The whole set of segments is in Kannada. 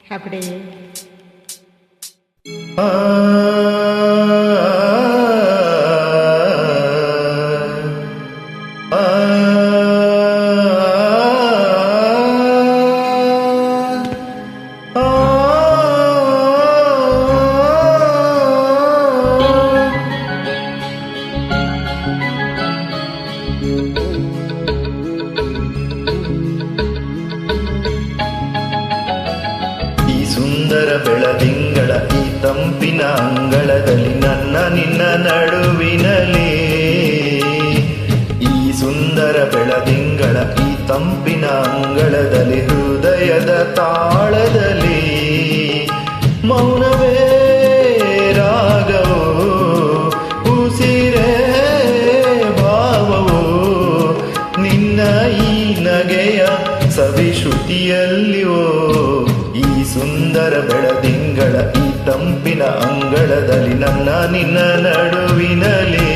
Happy day. ಸುಂದರ ಬೆಳದಿಂಗಳ ಈ ತಂಪಿನ ಅಂಗಳದಲ್ಲಿ ನನ್ನ ನಿನ್ನ ನಡುವಿನಲ್ಲಿ ಈ ಸುಂದರ ಬೆಳದಿಂಗಳ ಈ ತಂಪಿನ ಅಂಗಳದಲ್ಲಿ ಹೃದಯದ ತಾಳದಲ್ಲಿ ಮೌನವೇ ರಾಗವೋ ಉಸಿರೇ ಭಾವವೋ ನಿನ್ನ ಈ ನಗೆಯ ಸವಿಶ್ರುತಿಯಲ್ಲಿಯೋ ಈ ಸುಂದರ ಬೆಳದಿಂಗಳ ಈ ತಂಪಿನ ಅಂಗಳದಲ್ಲಿ ನನ್ನ ನಿನ್ನ ನಡುವಿನಲ್ಲಿ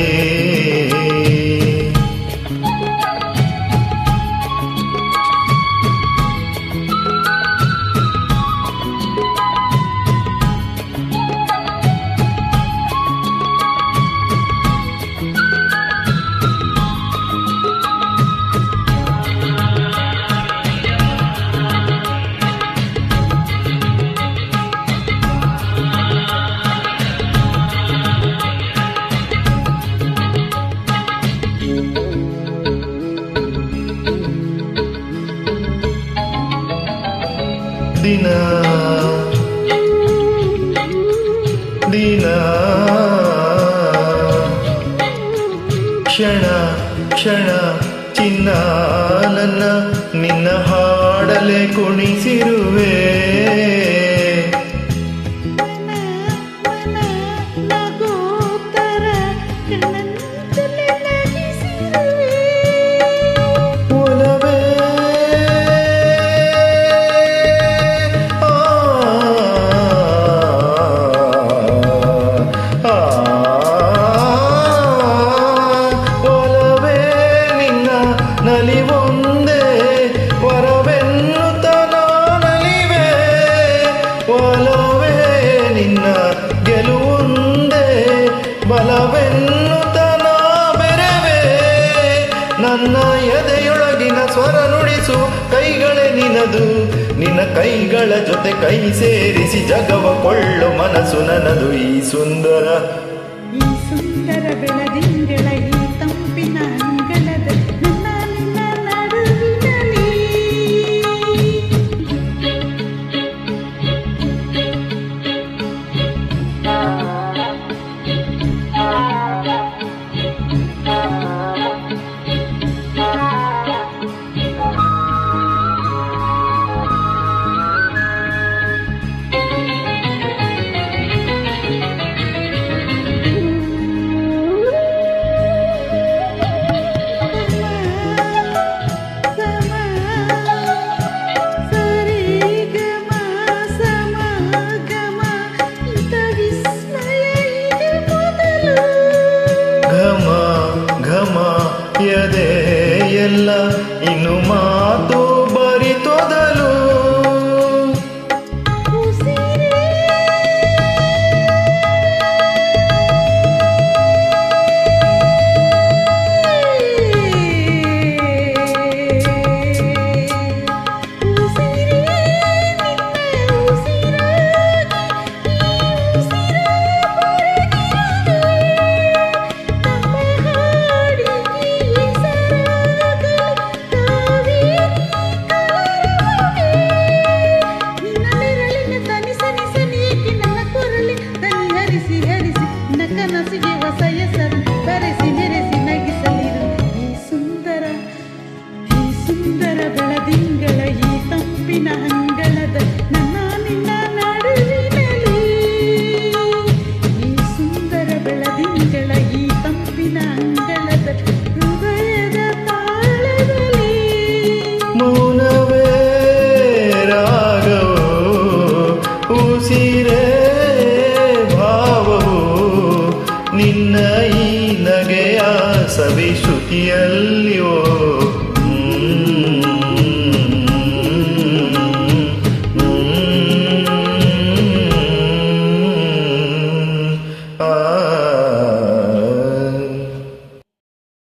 ದಿನ ದಿನ ಕ್ಷಣ ಕ್ಷಣ ಚಿನ್ನ ನನ್ನ ನಿನ್ನ ಹಾಡಲೆ ಕುಣಿಸಿರುವೆ ನಲಿವೊಂದೇ ವರವೆನ್ನುತ್ತ ನಾನಲಿವೆ ಒಲವೇ ನಿನ್ನ ಗೆಲುವೊಂದೇ ಬಲವೆನ್ನುತ್ತ ನಾ ಬೆರವೆ ನನ್ನ ಎದೆಯೊಳಗಿನ ಸ್ವರ ನುಡಿಸು ಕೈಗಳೇ ನಿನದು ನಿನ್ನ ಕೈಗಳ ಜೊತೆ ಕೈ ಸೇರಿಸಿ ಜಗವ ಕೊಳ್ಳು ಮನಸ್ಸು ನನ್ನದು ಈ ಸುಂದರ ಬೆಳದಿಂಗಳ